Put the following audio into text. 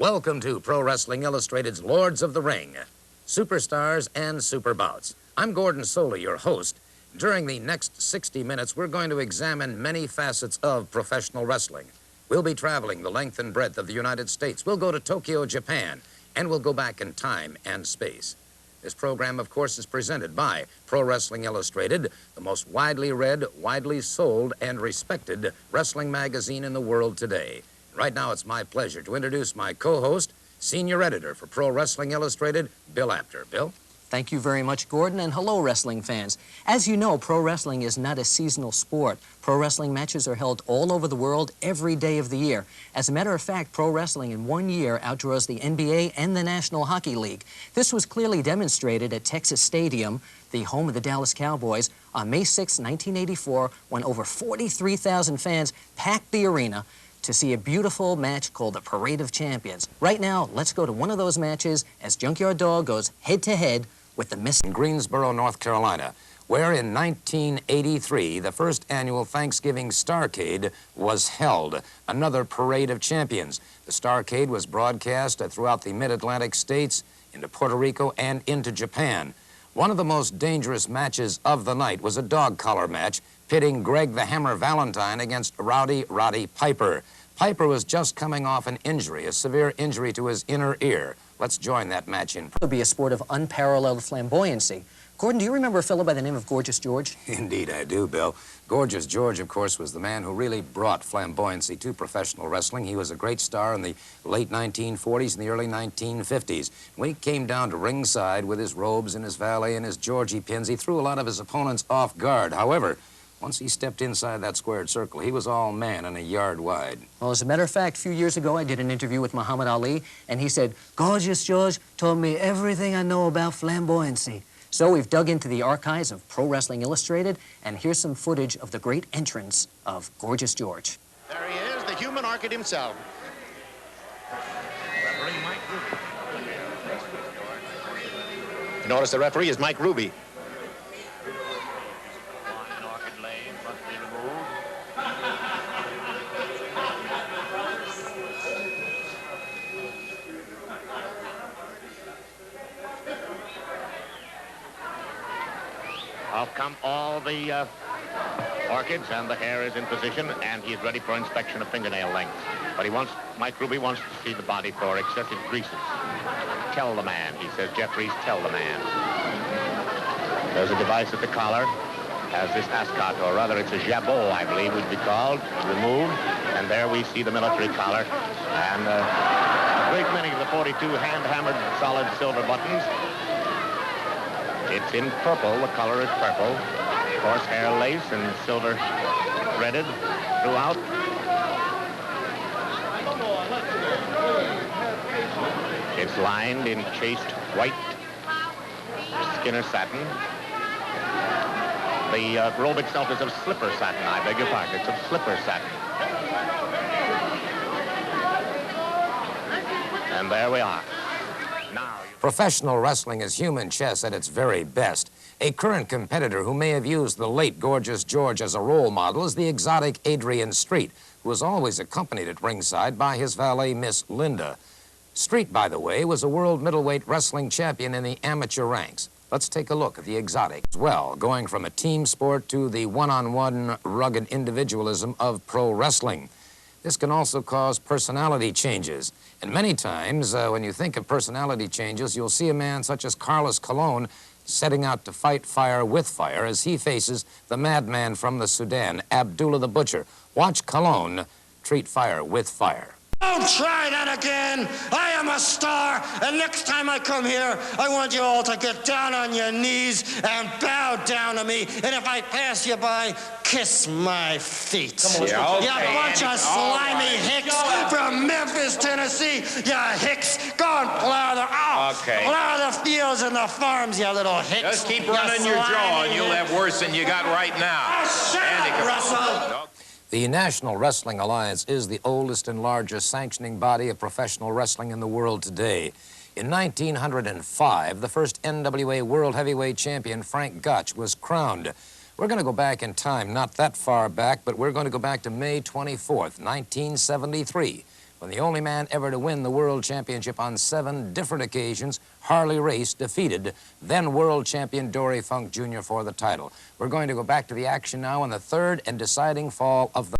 Welcome to Pro Wrestling Illustrated's Lords of the Ring, Superstars and Superbouts. I'm Gordon Solie, your host. During the next 60 minutes, we're going to examine many facets of professional wrestling. We'll be traveling the length and breadth of the United States. We'll go to Tokyo, Japan, and we'll go back in time and space. This program, of course, is presented by Pro Wrestling Illustrated, the most widely read, widely sold, and respected wrestling magazine in the world today. Right now, it's my pleasure to introduce my co-host, senior editor for Pro Wrestling Illustrated, Bill Apter. Bill? Thank you very much, Gordon, and hello, wrestling fans. As you know, pro wrestling is not a seasonal sport. Pro wrestling matches are held all over the world every day of the year. As a matter of fact, pro wrestling in 1 year outdraws the NBA and the National Hockey League. This was clearly demonstrated at Texas Stadium, the home of the Dallas Cowboys, on May 6, 1984, when over 43,000 fans packed the arena to see a beautiful match called the Parade of Champions. Right now, let's go to one of those matches as Junkyard Dog goes head-to-head with the Miss... In Greensboro, North Carolina, where in 1983, the first annual Thanksgiving Starcade was held, another Parade of Champions. The Starcade was broadcast throughout the mid-Atlantic states, into Puerto Rico, and into Japan. One of the most dangerous matches of the night was a dog collar match pitting Greg the Hammer Valentine against Rowdy Roddy Piper. Piper was just coming off an injury, a severe injury to his inner ear. Let's join that match in. It'll be a sport of unparalleled flamboyancy. Gordon, do you remember a fellow by the name of Gorgeous George? Indeed I do, Bill. Gorgeous George, of course, was the man who really brought flamboyancy to professional wrestling. He was a great star in the late 1940s and the early 1950s. When he came down to ringside with his robes and his valet and his Georgie pins, he threw a lot of his opponents off guard. However, once he stepped inside that squared circle, he was all man and a yard wide. Well, as a matter of fact, a few years ago, I did an interview with Muhammad Ali, and he said, Gorgeous George told me everything I know about flamboyancy. So we've dug into the archives of Pro Wrestling Illustrated, and here's some footage of the great entrance of Gorgeous George. There he is, the human orchid himself. Referee Mike Ruby. Notice the referee is Mike Ruby. Off come all the orchids, and the hair is in position, and he's ready for inspection of fingernail length. But Mike Ruby wants to see the body for excessive greases. Tell the man, he says, Jeffries, tell the man. There's a device at the collar, has this ascot, or rather it's a jabot, I believe would be called, removed, and there we see the military collar, and a great many of the 42 hand-hammered solid silver buttons. It's in purple, the color is purple. Horsehair lace and silver threaded throughout. It's lined in chased white Skinner satin. The robe itself is of slipper satin, I beg your pardon, it's of slipper satin. And there we are. Now, professional wrestling is human chess at its very best. A current competitor who may have used the late Gorgeous George as a role model is the exotic Adrian Street, who was always accompanied at ringside by his valet, Miss Linda. Street, by the way, was a world middleweight wrestling champion in the amateur ranks. Let's take a look at the exotic as well, going from a team sport to the one-on-one rugged individualism of pro wrestling. This can also cause personality changes. And many times, when you think of personality changes, you'll see a man such as Carlos Colon setting out to fight fire with fire as he faces the madman from the Sudan, Abdullah the Butcher. Watch Colon treat fire with fire. Don't try that again. I am a star, and next time I come here, I want you all to get down on your knees and bow down to me. And if I pass you by, kiss my feet. Come on, yeah, okay, you bunch of slimy hicks from Memphis, Tennessee. You hicks, go and plow the fields and the farms, you little hicks. Just keep running your jaw, and you'll have worse than you got right now. Shut up, Russell. The National Wrestling Alliance is the oldest and largest sanctioning body of professional wrestling in the world today. In 1905, the first NWA World Heavyweight Champion, Frank Gotch, was crowned. We're going to go back in time, not that far back, but we're going to go back to May 24th, 1973, when the only man ever to win the World Championship on 7 different occasions, Harley Race, defeated then World Champion Dory Funk Jr. for the title. We're going to go back to the action now in the third and deciding fall of the